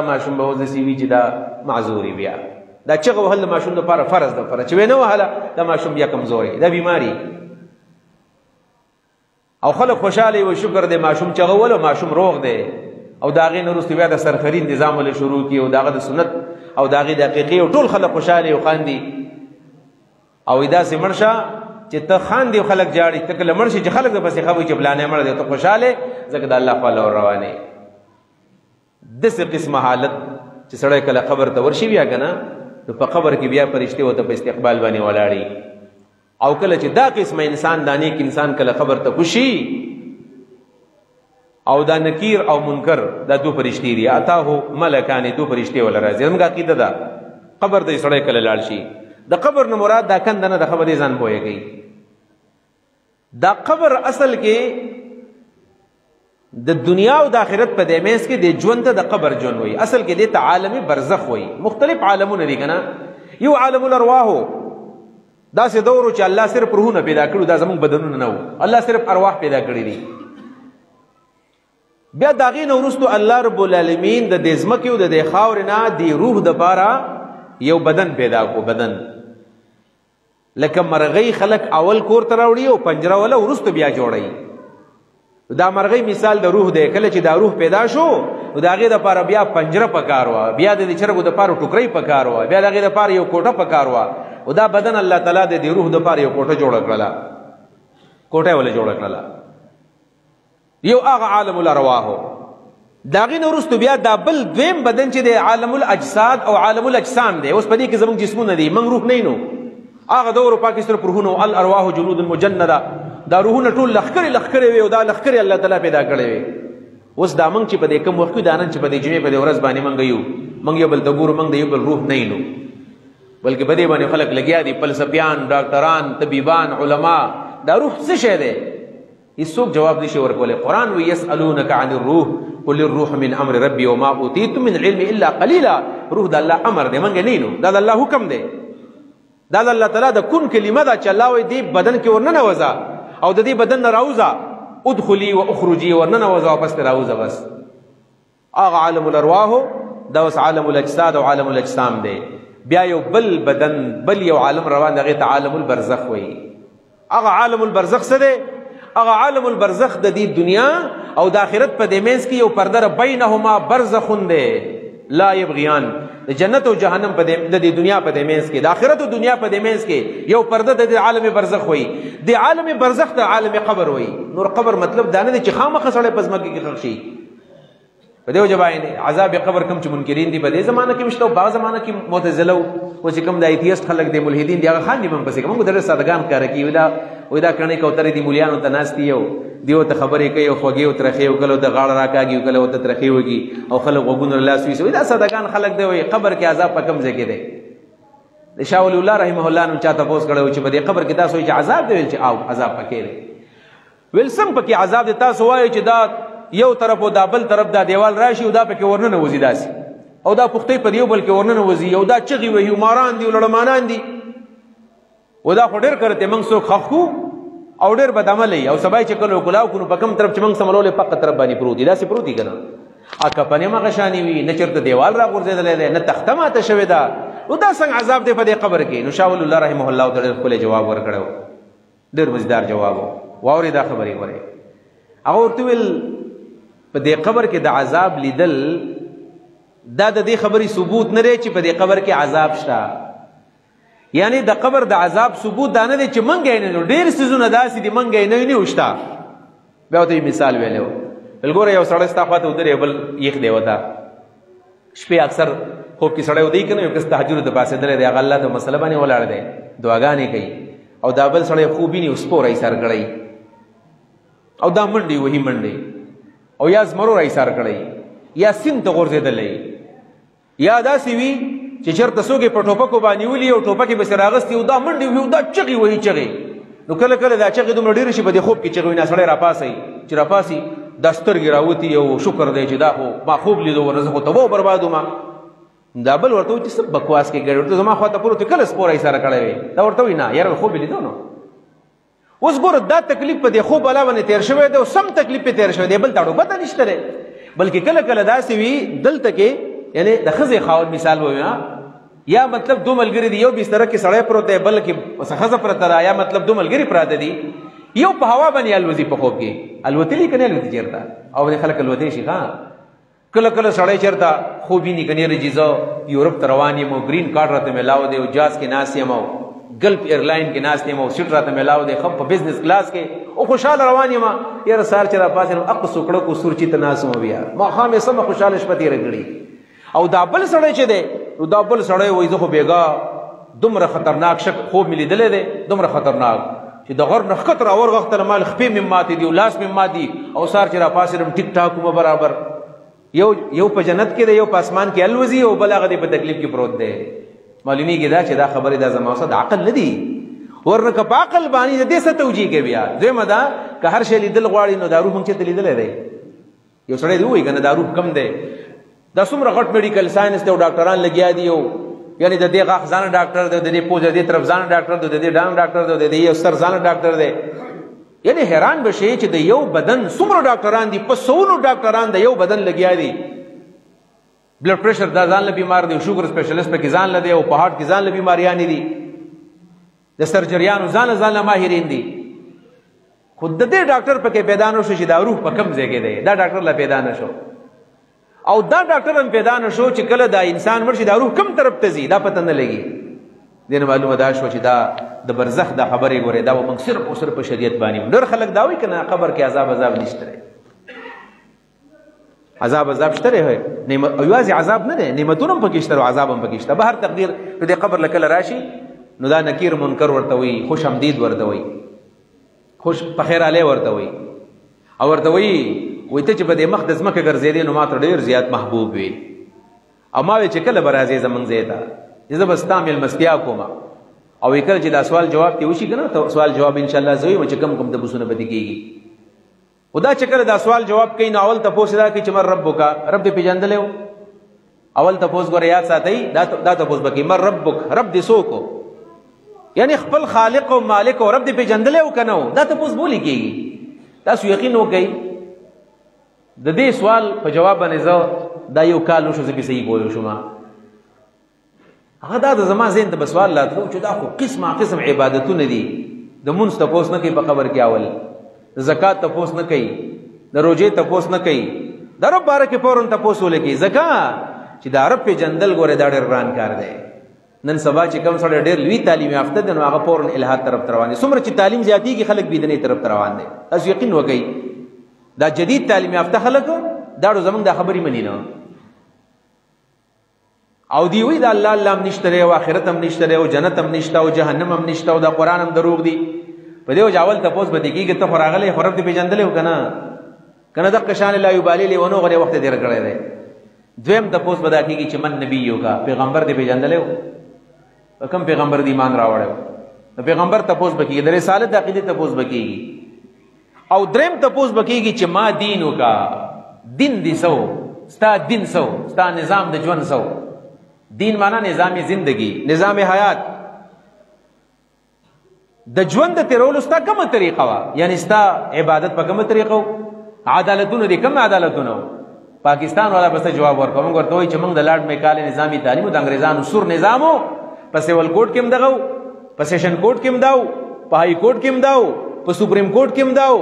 ماشوم به وځي وی چې دا معذوري بیا دا چغه وهله ماشوم لپاره فرض ده، پر چې ونه وهله دا ماشوم بیا کمزوري، دا بیماری. او خلک خوشاله او شکر دې ماشوم چغه ول، ماشوم روغ دی، او داغه نورستو بیا د سرخري نظام له شروع کی، او داغه د سنت او داغه دقیقي او ټول خلک خوشاله او خاندي. او ادا سي مرشه چې ته خاندي او خلک جاړي، ته کله مرشي چې خلک د پسې خبرې چې بلانه مړ دي ته خوشاله، ځکه د الله په لور روانه. د څه قسمه حالت چې سړی کله قبر ته ورشي بیا کنه نو په قبر کې بیا فرشتي وته په استقبال باندې ولاړي. او کله چې دا قسمه انسان دانه کې انسان کله قبر ته خوشي، او دا نکیر او منکر دا دو فرشتي دي، اتاه ملکان دو فرشتي ولا راځي. موږ عقیده ده قبر ته سړی کله لاړ شي، د قبر نه مراد دا کند نه د خبرې ځان پوهیږي. دا قبر اصل کې د دنیا او د آخرت په دیمینس کې د ژوند د قبر ژوند وي، اصل کې د عالم برزخ وي. مختلف عالمونه دي کنه، یو عالم الارواح دا سه دورو چې الله صرف روحونه پیدا کړو، دا زموږ بدنونه نه وو، الله صرف ارواح پیدا کړی دي. بیا داغې نه وروستو الله رب العالمین د دې ځمکې او د دې خاورې نه د روح دپاره یو بدن پیدا کو. بدن لکه مرغۍ خلک اول کور ته راوړي او پنجره ولا وروستو بیا جوړوي. دا مرغۍ مثال د روح دی، کله چې دا روح پیدا شو نو د هغې دپاره بیا پنجره پکار وه، بیا د دې چرګو دپاره ټوکرۍ پکار وه، بیا د هغې دپاره یو کوټه پکار وه، او دا بدن الله تعالی د دې روح دپاره یو کوټه جوړه کړله، کوټه یې ولې جوړه کړله. یو هغه عالم الارواح. د هغې نه وروستو بیا دا بل دویم بدن چې دی عالم الاجساد او عالم الاجسام دی. اوس په دې کې زموږ جسمونه دي، موږ روح نه نو هغه دورو پاکې صرف روحونه الارواح جنود مجنده، دا روحونه ټول لښکرې وي او دا لښکرې الله تعالی پیدا کړی وي. اوس دا موږ چې په دې کوم وخت کې دا نن چې په دې جمعې په دې ورځ باندې موږ یو بل ته ګورو، موږ د یو بل روح نه نو، بلکې په دې باندې خلک لګیا دي، فلسفیان، ډاکټران، طبیبان، علما. دا روح څه شی دی؟ هیڅوک جواب نشي ورکولی. قرآن وی یسألونک عن الروح قل الروح من امر ربي وما اوتیتم من العلم الا قلیلا. روح د الله امر دی، موږ نه نو، دا د الله حکم دی، دا د الله تعالی د کن کلمه ده چې الله وایي دې بدن کې ورننوځه او د دې بدن نه راوځه، ادخلي و اخرجي، ورننوځه واپس ته راوځه. بس هغه عالم الارواح دا اوس عالم الاجساد او عالم الاجسام دی. بیا یو بل بدن، بل یو عالم روان دی، هغې ته عالم البرزخ وایي. هغه عالم البرزخ څه دی؟ هغه عالم البرزخ د دې دنیا او د آخرت په دې منځ کې یو پرده بینهما برزخ دی. لا یبغیان د جنت او جهنم په د دنیا په دمنس کې د آخرت او دنیا په دمنس کې یو پرده د عالم برزخ وي د عالم برزخ د عالم قبر وي نور قبر مطلب دا نه چې خامخ سره پزماکه کې خلشي په دې وجباینه عذاب قبر کم چې منکرین دي په دې زمانہ کې مشته او په زمانہ کې معتزله او چې کوم د ایتیست خلک دي ملحدین دي هغه خان دي من پسې کوم در صدقان کار کوي ودا کڼې کوترې دي مولیانو ته ناس دي دیو ته خبرې کوي او خوږي او ترخي او کله د غاړه راکاږي او کله او ته ترخي وږي او خلک وګونر الله سوي دا صدقان خلک دی قبر کې عذاب په کم ځای کې دی د شاول الله رحمه الله نو چاته پوس کړو چې په دې قبر کې تاسو چې عذاب دی چې او عذاب پکې دی ویلسم پکې عذاب دی تاسو وایي چې دا یو طرف او دا بل طرف دا دیوال راشي او دا پکې ورننه وځي داسي او دا پختې په دیو بل کې ورننه وځي او دا چغي وي ماران دي لړمانان دي او دا خډر کرته موږ سو خخو او ډېر بد عمل او سبای چې کلو کلاو کو په کوم طرف چې موږ سمولې پق طرف باندې پروت دي داسي پروت دي کنه اکه پنه ما غشانی وي نه چرته دیوال را ورزیدلې ده نه تخته ماته شوی دا او دا څنګه عذاب دی په دې قبر کې نو شاول الله رحمه الله تعالی خپل جواب ورکړو ډېر مزدار جواب واوري دا خبرې وره هغه ورته ویل په دې قبر کې د عذاب لیدل دا د دې خبرې ثبوت نه لري چې په دې قبر کې عذاب شته یعنی د قبر د عذاب ثبوت دا نه دی چې منګې نه ډېر سيزونه داسې دي منګې نه وشتا بیا ته مثال ویلو بلګور یو سړی ستا خواته ودرې بل یخ دی وتا شپې اکثر خوب کې سړی ودی کنه یو کس تهجد د پاسه درې دی الله ته مسله باندې ولاړ دی دعاګانې کوي او دا بل سړی خوبي نه اوس پورې سر کړی او دا منډي وਹੀ منډي او یا زمرو راي سر کړی یا سین ته ورزيدلې یا داسې وی چې چرته سوګي په ټوپکو باندې ولي او ټوپکې به سراغستي او دا منډي وي او دا چغي وਹੀ چغي نو کله کله دا چغي دومره ډیر شي په دې خوب کې چغي نه سړی را پاسي چې را پاسي دسترګي راوتی او شکر دی چې دا خو ما خوب لیدو ورزه خو ته بربادو ما دا بل ورته چې سب بکواس کې ګړ ورته زما خو ته پروت کله سپورای سره کړی دا ورته نه یار خوب لیدو نو اوس ګور دا تکلیف په دې خوب علاوه تیر شوی دی او سم تکلیف په تیر شوی دی بل تاړو پته نشته لري بلکې کله کله داسې وي دلته کې یعنی د خزه خاور مثال وایو یا مطلب دو ملګری دی یو بستر کې سړی پروت دی بلکې خزه پرته را یا مطلب دو ملګری پراته دي یو په هوا باندې الوزي په خوب کې الوتلی کنه الوتی چیرته او د خلک الوتی شي ها کله کله سړی چیرته خوبي نه کني رجیزو یورپ ته روان یم گرین کارت راته ملاو دی او جاز کې ناس یم او گلف ایرلاین کې ناس یم او سیټ راته ملاو دی خپ په بزنس کلاس کې او خوشاله روان یم یاره سار چر پاسه اق سوکړه کو سورچی ته ناس مو بیا ما خامې سم خوشاله شپتی رګړي او دا بل سړی چې دی نو دا بل سړی وای زه خو بیګا دومره خطرناک شک خوب ملي دلې دی دومره خطرناک چې د غر نخکت را ور وخت مال خپې مې ماتې دی او لاس مې ماتې او سار چې را پاسې رم ټیک ټاک مو برابر یو په جنت کې دی یو په اسمان کې الوزي او بل هغه په تکلیف کې پروت دی معلومیږي دا چې دا خبره د زما اوسه د عقل نه دی ورنه که په عقل باندې د دې څه توجیه کوي بیا دویمه دا که هر شی لیدل غواړي نو دا روح هم چې لیدل دی یو سړی دی وایي کنه دا روح کم دی دا څومره غټ میډیکل ساينس ته ډاکټران لګیا دي او یعنی د دې غاښ ځان ډاکټر دی د دې پوزه دې طرف ځان ډاکټر دی د دې ډانګ ډاکټر دی د دې سر ځان ډاکټر دی یعنی حیران بشي چې د یو بدن څومره ډاکټران دي په سونو ډاکټران د یو بدن لګیا دي بلډ پریشر دا ځان له بیمار دی شوګر سپیشلیست په کې ځان لدی او په هارت کې ځان له بیماریاں دي د سرجریانو ځان ماهرین دي خود د دې ډاکټر په کې پیدا نه شو چې دا روح په کم ځای کې دی دا ډاکټر لا پیدا نه شو او دا ډاکټر هم پیدا نه شو چې کله دا انسان ورشي دا روح کم طرف ته ځي دا پته نه لګي دنه معلومه دا شو چې دا د برزخ د خبرې غوړې دا موږ صرف او صرف په شریعت باندې ډېر خلک دا وایي کنه قبر کې عذاب نشته عذاب شته وي نعمت او یوازې عذاب نه دی نعمتونه هم پکې شته او عذاب هم پکې شته به هر تقدیر په دې قبر لکه راشي نو دا نکیر منکر ورته وي خوش آمدید ورته وي خوش په خیر علی ورته وي او ورته وي وای ته چې په دې مقدس مکه ګرځېدې نو ماته ډېر زیات محبوب وي او ما چې کله برازي زمنګ زیتا اذا بستعمل مستیا کوما او کله چې دا سوال جواب ته وشي کنه ته سوال جواب ان شاء الله زوی مچ کم د بسونه بد کیږي ودا چې کله دا سوال جواب کین نو اول تاسو دا کی چې مر ربک رب دې پیژندلې اول تاسو غره یاد ساتي دا تاسو بکی مر ربک رب دې سوکو یعنی خپل خالق او مالک او رب دې پیژندلې او کنه دا تاسو بولی کیږي تاسو یقین وکئ د دې سوال په جواب باندې زه دا یو کال شو چې صحیح بوله شو ما هغه دا د زما زین ته سوال لا ته چې دا خو قسم عبادتونه دي د مونږ ته پوس نه کوي په قبر کې اول زکات ته پوس نه کوي د روزې ته پوس نه کوي د رب بارکه فورن ته پوس ولګي زکات چې د عرب پیژندل ګوره دا ډېر ګران کار دی. نن سبا چې کوم سړی ډېر لوی تعلیم یافته دی نو هغه فورن الحاد طرف ته روان دي. څومره چې تعلیم زیاتېږي خلک بېدینۍ طرف ته روان دي. تاسو یقین وکئ دا جدید تعلیم یافته خلک دا زمونږ دا خبرې مني نه او دی وی دا الله الله هم نشته دی او آخرت هم نشته دی او جنت هم نشته او جهنم هم نشته او دا قرآن هم دروغ دی. په دې وجه اول تپوس به دې کېږي ته خو راغلی خو رب دې پېژندلی و که نه دقه شان لا یبالي لیونو غلی وخت تېر کړی دی. دویم تپوس به دا کېږي چې من نبیو کا پیغمبر دې پېژندلی و په کوم پیغمبر دې ایمان راوړی و د پیغمبر تپوس به کېږي د رسالت د عقیدې تپوس به کېږي او دریم تپوس به کېږي چې ما دین وکړه دین دې سو ستا دین سو ستا نظام د ژوند سو. دین معنا نظام زندگی نظام حیات د ژوند د تیرولو ستا کومه طریقه وه یعنی ستا عبادت په کومه طریقه و عدالتونه دي کوم عدالتونه پاکستان والا بس جواب ورکوه موږ ورته وایي چې موږ د لارډ میکالې نظامي تعلیم د انګریزانو سور نظام و په سیول کوډ کې هم دغه و په سیشن کوډ کې هم دا و په های کوډ کې هم دا و په سپریم کوډ کې هم دا و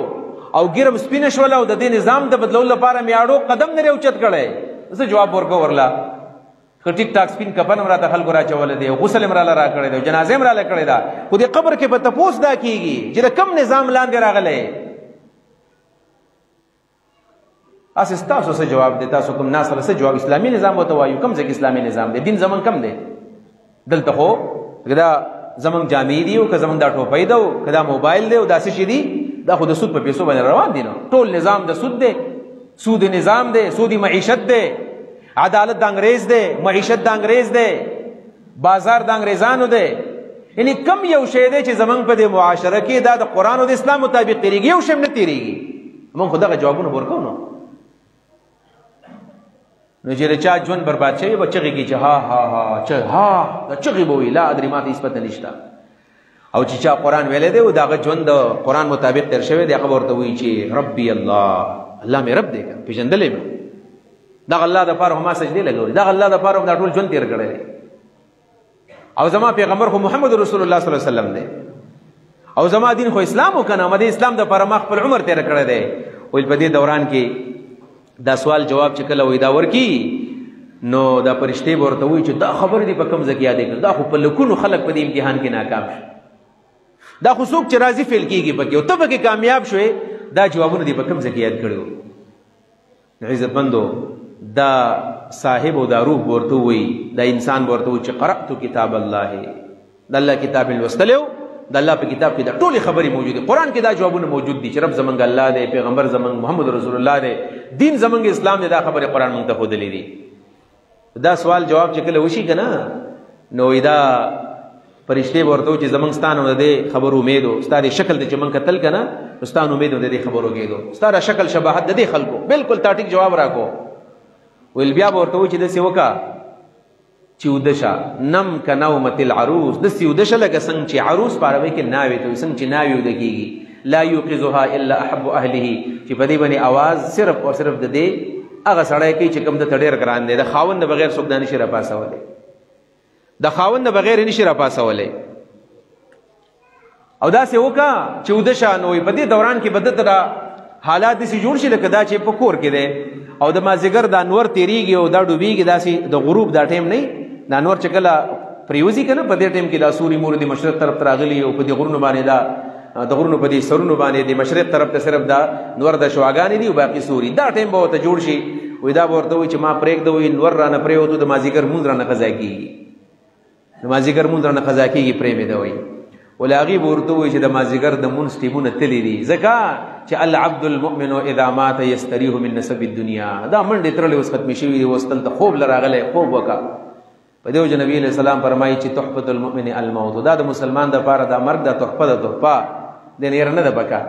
او ګیرم سپینه شوله او د دې نظام د بدلولو لپاره میاړو قدم نه اوچت کړی زه جواب ورکوه ورله که ټیک ټاک سپین کفن هم راته خلکو راچولی دی او غسل هم راله راکړی دی او جنازې هم راله کړې ده خو دې قبر کې به تپوس دا کېږي چې د کوم نظام لاندې راغلی اسې ستاسو څه جواب دی تاسو کوم ناس سره څه جواب اسلامي نظام ورته وایو کوم ځای کې اسلامي نظام دی دین زمونږ کم دی دلته خو که دا زمونږ جامې دي او که زمونږ دا ټوپۍ ده او که دا موبایل دی او داسې شي دي دا خو د سود په پیسو باندې روان دي نو ټول نظام د سود دی سود نظام دی سودی معیشت دی عدالت د انګریز دی معیشت د انګریز دی بازار د انګریزانو دی یعنی کم یو شی دی چې زمونږ په دې معاشره کې دا د قرآن او د اسلام مطابق تېرېږي یو شی هم نه تېرېږي مونږ خو دغه جوابونه ورکوو نو چې د چا ژوند برباد شوی به چغې کړي چې ها ها ها ها دا چغې به وي لا ادري ما ته هېڅ پته نشته او چې چا قرآن ویلی دی او د هغه ژوند د قرآن مطابق تېر شوی دی هغه به ورته وایي چې ربي الله مې رب دی که پېژندلی مې دغه الله دپاره خو ما سجدې لګولې دغه الله دپاره خو دا ټول ژوند تېر کړی دی او زما پیغمبر خو محمد رسول الله صلی الله علیه وسلم دی او زما دین خو اسلام و که نه ما د اسلام دپاره ما خپل عمر تېر کړی دی ویل په دې دوران کې دا سوال جواب چې کله وایي دا ورکي نو دا فرشتې به ورته وایي چې دا خبرې دې په کوم ځای کې یادې کړه دا خو په لکونو خلک په دې امتحان کې ناکام شو دا خو څوک چې راځي فیل کېږي پکې او ته پکې کامیاب شوې دا جوابونه دې په کوم ځای کې یاد کړي وو عزتمندو دا صاحب او دا روح ورته وایي دا انسان ورته وایي چې قرأت کتاب الله د الله کتاب یې لوستلی و د الله په کتاب کې دا ټولې خبرې موجود دي قرآن کې دا جوابونه موجود دي چې رب زمونږ الله دی پیغمبر زمونږ محمد رسول الله دی دین زمونږ اسلام دی دا خبرې قرآن مونږ ته ښودلې دي دا سوال جواب چې کله وشي که نه نو دا فرشتې به ورته چې زمونږ ستا نه د دې خبرو امید و ستا دې شکل دی چې مونږ کتل که نه نو ستا نه امید و د دې خبرو کېدو ستا د شکل شباهت د دې خلکو بلکل تا ټیک جواب راکو ویل بیا به ورته وایي چې داسې وکړه چې وده شه نم که نومت العروس داسې وده شه لکه څنګه چې عروس په عربۍ کې ناوې ته وایي څنګه چې ناوې وده کېږي لا یوقظها الا احب اهله چې په دې باندې اواز صرف او صرف د دې هغه سړی کوي چې کوم د ته ډېر ګران دی د خاوند نه بغیر څوک دا نشي راپاسولی د خاوند نه بغیر یې نشي راپاسولی او داسې وکړه چې وده شه نو په دې دوران کې به ده ته حالات داسې جوړ شي لکه دا چې په کور کې دی او د مازدیګر دا انور تېرېږي او دا ډوبېږي داسې د غروب دا ټایم نه دا انور چې کله پریوځي که نه په دې ټایم کې دا سوري موري د مشرق طرف ته راغلي او په دې غرونو باندې دا د غرونو په دې سرونو باندې د مشرق طرف ته صرف دا نور د شواګانې دي او باقي سوري دا ټایم به ورته جوړ شي وایي دا به ورته وایي چې ما پرېږده وایي نور رانه پرېوتو د مازدیګر مونځ رانه قضا کېږي د مازدیګر مونځ رانه قضا کېږي پرېمېده وایي ولې هغې به ورته وایي چې د مازدیګر د مونځ ټیمونه تللي دي ځکه چې العبد المؤمن اذا مات یستریح من نسب الدنیا دا منډې ترلې اوس ختمې شوي دي اوس دلته خوب له راغلی خوب وکړه په دې وجه نبي علیه السلام فرمایي چې تحفة المؤمن الموت دا د مسلمان دپاره دا مرګ دا تحفه ده تحفه د نېره نه ده پکار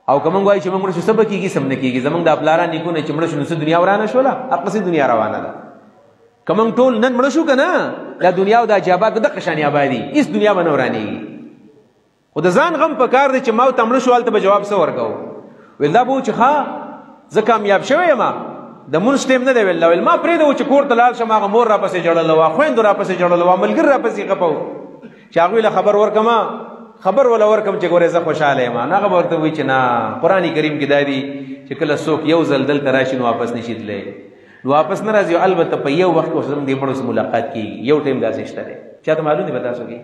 او که موږ وایو چې موږ مړه شو څه به کېږي څه نه کېږي زموږ دا پلاران نیکونه چې مړه شو نو څه دنیا ورانه شوله اقصې دنیا روانه ده که موږ ټول نن مړه شو که نه دا دنیا او دا جابات دغه شانې ابادي هېڅ دنیا به نه ورانېږي خو د ځان غم په کار دی چې ما ورته مړه شو هلته به جواب څه ورکوو ویل دا به و چې ښه زه کامیاب شوی یم د مونځ ټیم نه دی ویل ما پرېږده چې کور ته لاړ شم هغه مور راپسې ژړله وه خویندو راپسې ژړله وه ملګري راپسې خفه و چې هغوی له خبر ورکړم خبر ولا ورکم چې ګورې زه خوشحاله یم هغه به ورته وایي چې نه قرآن کریم کې دا دي چې کله څوک یو ځل دلته راشي نو واپس نشي تللی واپس نه راځي. البته په یو وخت کې زموږ د مړو سره ملاقات کیږي، یو ټیم داسې شته دی. چاته معلوم دی به تاسو کې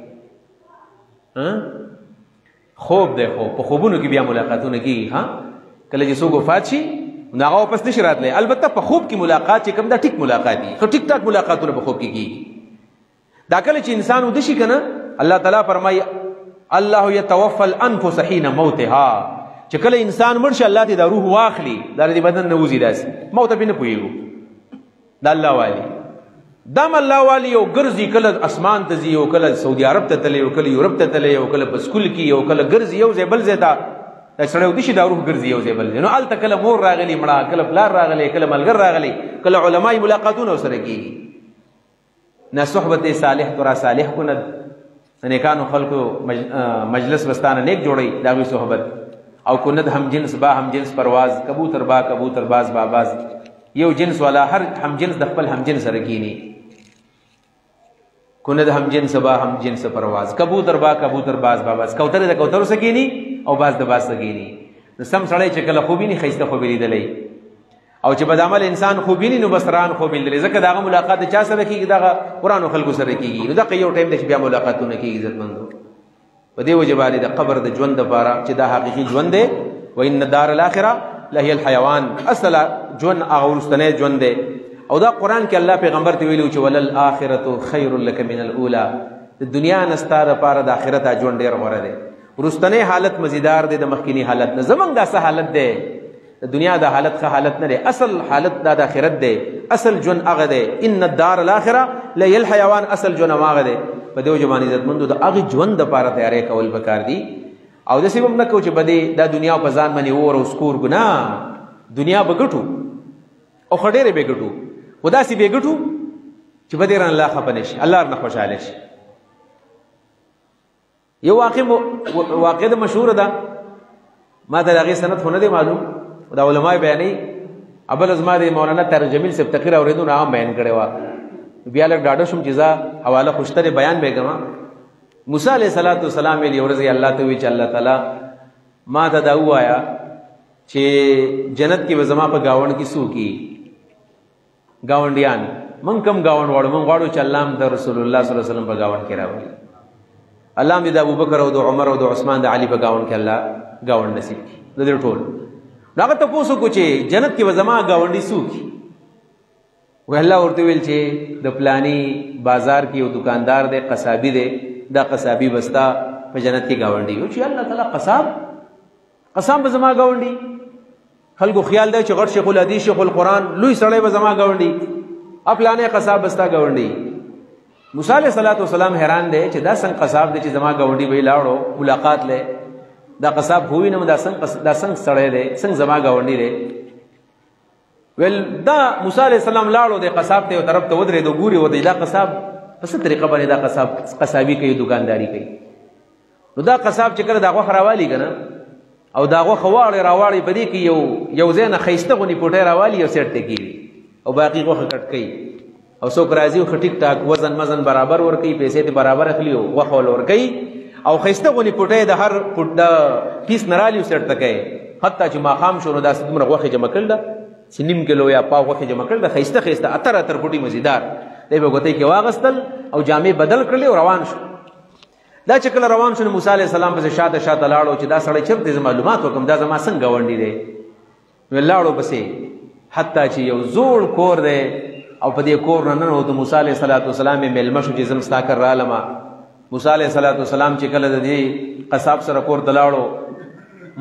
خوب دی، خوب په خوبونو کې بیا ملاقاتونه کیږي. کله چې څوک وفات شي نو هغه واپس نشي راتلی. البته په خوب کې ملاقات چې کوم دا ټیک ملاقات دي، خو ټیک ټاک ملاقاتونه په خوب کې کیږي. دا کله چې انسان ود شي کنه، الله تعالی فرمایي الله يتوفى الانفس حين موتها، چې کله انسان مړ شي الله دې دا روح واخلي، دا دې بدن نه وځي، داسې موت به نه پوهېږو. دا الله والی دام الله والی او ګرځي، کله اسمان ته ځي او کله سعودي عرب ته تللی او کله یورپ ته تللی او کله په سکول کې او کله ګرځي یو ځای بل ځای ته. دا سړی ودی شي دا روح ګرځي یو ځای بل ځای. نو هلته کله مور راغلی مړه، کله پلار راغلی، کله ملګر راغلی، کله علماء ملاقاتونه ورسره کېږي. نه صحبت صالح ترا صالح کند، نیکانو خلکو مجلس بستانه نیک جوړی، دا وی صحبت. او کند هم جنس با هم جنس پرواز، کبوتر با کبوتر باز با باز، یو جنس والا هر هم جنس د خپل هم جنس سره کینی. کند هم جنس با هم جنس پرواز، کبوتر با کبوتر باز با باز، کوتر د کوتر سره کینی او باز د باز سره کینی. نو سم سړی چې کله خوبینی خیسته خوبی لیدلی، او چې بد عمل انسان خوبینی نو بسران خوبی لیدلی. ځکه داغه ملاقات چا سره کیږي؟ داغه قرآن او خلکو سره کیږي. نو دغه یو ټایم د بیا ملاقاتونه کیږي. عزتمندو په دې وجه باندې د قبر د ژوند لپاره چې دا حقیقي ژوند دی، و ان الدار الاخره لهي الحيوان، اصل ژوند هغه ورستنی ژوند دی. او دا قرآن کې الله پیغمبر ته ویلو چې وللآخرة خیر لك من الاولى، د دنیا نه ستا لپاره د آخرت ژوند ډېر غوره دی. ورستنی حالت مزیدار دی د مخکینی حالت نه. زمونږ دا څه حالت دی؟ د دنیا دا حالت ښه حالت نه دی، اصل حالت دا د آخرت دی، اصل ژوند هغه دی. ان الدار الاخره لهي الحيوان، اصل ژوند هغه دی. په دې وجه باندې عزتمندو د هغې ژوند دپاره تیاری کول پکار دي. او داسې به هم نه کوو چې بدې دا دنیا په ځان باندې اور او سکور ګناه. دنیا به ګټو او ښه ډېرې به ګټو، خو داسې به ګټو چې بدې رانه الله خفه نه شي، الله رانه خوشحاله شي. یو واقع د مشهوره ده، ما ته د هغې سند خو نه دی معلوم، دا علما بیانوي. اول زما د مولانا طارق جمیل صاحب تقریر اورېدو نه هم بیان کړی وه. بیا لږ ډاډه شوم چې زه حواله خوشترې بیان به کړم. موسی علیه السلام ویل یو ورځ الله ته وی چې الله تعالی ما ته دا ووایه چې جنت کې به زما په ګاونډ کې څوک وي؟ ګاونډیان. موږ کوم ګاونډ غواړو؟ موږ غواړو چې الله هم د رسول الله صلی الله علیه وسلم په ګاونډ کې راولي. الله هم دې د ابوبکر او د عمر او د عثمان د علي په ګاونډ کې الله ګاونډ نصیب کړي د دې ټول. نو هغه تپوس وکړو چې جنت کې به زما ګاونډي څوک وي؟ وی الله ورته ویل چې د پلانی بازار کې یو دکاندار دی، قصابي دی، دا قصابي بستا په جنت کې ګاونډي وي. چې الله تعالی قسم به زما ګاونډي. خلکو خیال دی چې غټ شیخ الحدیث شیخ القرآن لوی سړی به زما ګاونډي، پلانی قصاب بستا ګاونډي. موسی علیه السلام حیران دی چې دا څنګه قصاب دی چې زما ګاونډي به لاړو ملاقات لې، دا قصاب هوی نه، دا څنګه سړی دی، څنګه زما ګاونډي دی. ویل دا موسی علیہ السلام لاړو د قصاب ته یو طرف ته ودرېدو، ګوري ودی دا قصاب په څه طریقه باندې دا قصابي کوي، دکانداري کوي. نو دا قصاب چې کله دا غوښه راوالي که نه، او دا غوښه راواړي په دې کې یو ځای نه ښایسته غوندې پوټی راوالي، یو سیټ ته کېږي او باقي غوښه کټ کوي. او څوک راځي او ښه ټیک ټاک وزن مزن برابر ورکوي، پیسې ته برابر اخلي او غوښه ول ورکوي، او ښایسته غوندې پوټی د هر پیس نه رالي او سیټ ته کوي. حتی چې ماښام شو نو داسې دومره غوښې جمع کړل چې نیم کیلو یا پاو غوښې جمع کړل، د ښایسته ښایسته اتر پوټي مزیدار دی به ګوتۍ کې واغستل او جامې بدل کړلې او روان شو. دا چې کله روان شو نو موسی علیه السلام پسې شاته لاړو چې دا سړی چېرته زه معلومات وکړم، دا زما څنګه ګاونډي دی. نو لاړو پسې حتی چې یو زوړ کور دی او په دې کور نه ننوتو. موسی علیه السلام یې میلمه شو چې زه م ستا کر رالمه. موسی علیه السلام چې کله د دې قصاب سره کور ته لاړو،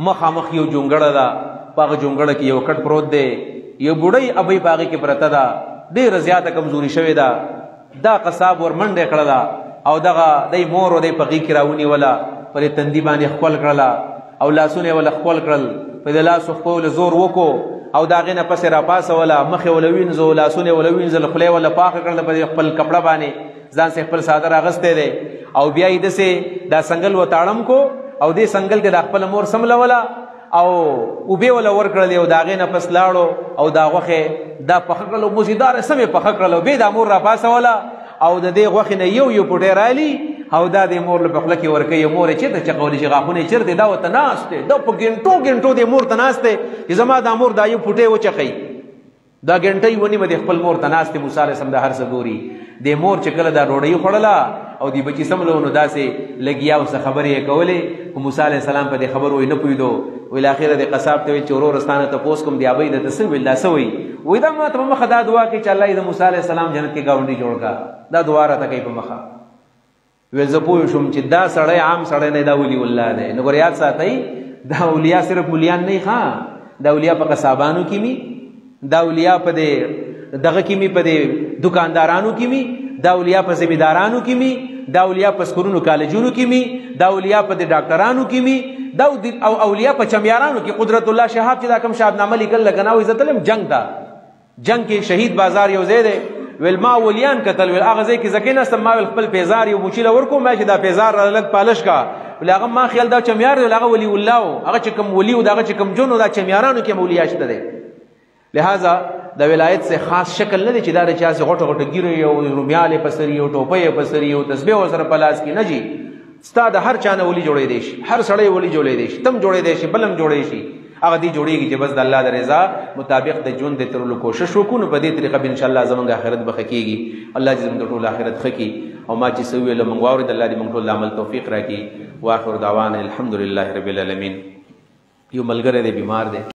مخامخ یو جونګړه ده، په هغه جونګړه کې یو کټ پروت دی، یو بوډۍ ابۍ په هغې کې پرته ده، ډېره زیاته کمزوري شوې ده. دا قصاب ور منډې کړله او دغه دی مور و دی په غېږ کې راونیوله، پر یې تندي باندې ښکل کړله او لاسونه یې وله ښکل کړل، په دې لاسو خپو له زور وکړو او د هغې نه پسې راپاسوله، مخ یې وله وینځو، لاسونه یې وله وینځل، خوله یې وله پاکه کړله په دې خپل کپړه باندې، ځان سې خپل څادر اغوستی دی. او بیا یې داسې دا سنګل وتاړم کو او دې سنګل کې د خپله مور سملوله او اوبې وله ورکړلې او د هغې نه پس لاړو او دا غوښې دا پخه کړل او مزیداره سمې پخه کړل او بیا دا مور راپاسوله او د دې غوښې نه یو پوټی رالي او دا د مور له په خوله کې ورکوي. مور یې چېرته چغولی شي، غاښونه یې چېرته، دا ورته ناست دی، دا په ګنټو دې مور ته ناست دی چې زما دا مور دا یو پوټی وچخوي. دا ګنټۍ ونی مده خپل مور تناست موسی علیه السلام د هر څه ګوري د مور چې کله دا ډوډۍ خوړله او دی بچی سملو نو داسې لګیا او څه خبرې کولې موسی علیه السلام په دې خبر وای نه پویدو ویل اخر د قصاب ته چې ورور رستانه ته پوس کوم دی ابي د تسو ویل دا سوي وای دا ما ته مخه دا دعا کوي چې الله دې موسی علیه السلام جنت کې گاونډي جوړ کا دا دعا راته کوي په مخه ویل زه پوه شوم چې دا سړی عام سړی نه دا ولي الله دی نو ګور یاد ساتئ دا اولیاء صرف مليان نه ښا دا اولیاء په قصابانو کې می دا اولیاء په دې دغه کې می په دې دکاندارانو کې می دا اولیاء په زمیدارانو کې می دا اولیاء په سکولونو کالجونو کې می دا اولیاء په ډاکټرانو کې می دا او اولیاء په چمیارانو کې قدرت الله شهاب چې دا کوم شهادتنامه لیکل لګناو عزت علم جنگ دا جنگ کې شهید بازار یو ځای دی ویل ما ولیان قتل ویل هغه ځای کې زکینه سم ما خپل پیزار یو موچیله ورکو ما چې دا پیزار لګ پالش کا ویل هغه ما خیال دا چمیار دی هغه ولی الله هغه چې کوم ولی او هغه چې کوم جون دا چمیارانو کې مولیا شته دی لہذا د ولایت سے خاص شکل نه دی چې دا چا سي غټه غټه ګیره یو رومیاله پسری یو ټوپه پسری یو تسبیح سره پلاس کې نه جی ستاد هر چانه ولی جوړې دی شي هر سړی ولی جوړې دی شي تم جوړې دی شي بلم جوړې شي هغه دی جوړېږي چې بس د الله د رضا مطابق د ژوند د ترلو کوشش وکړو په دې طریقه به ان شاء الله زمونږ آخرت به خکېږي الله دې زموږ ټول آخرت خکې او ما چې سوي له موږ واورید الله دې موږ ټول عمل توفیق راکړي واخر دعوانا الحمدلله رب العالمین یو ملګری دی بیمار دی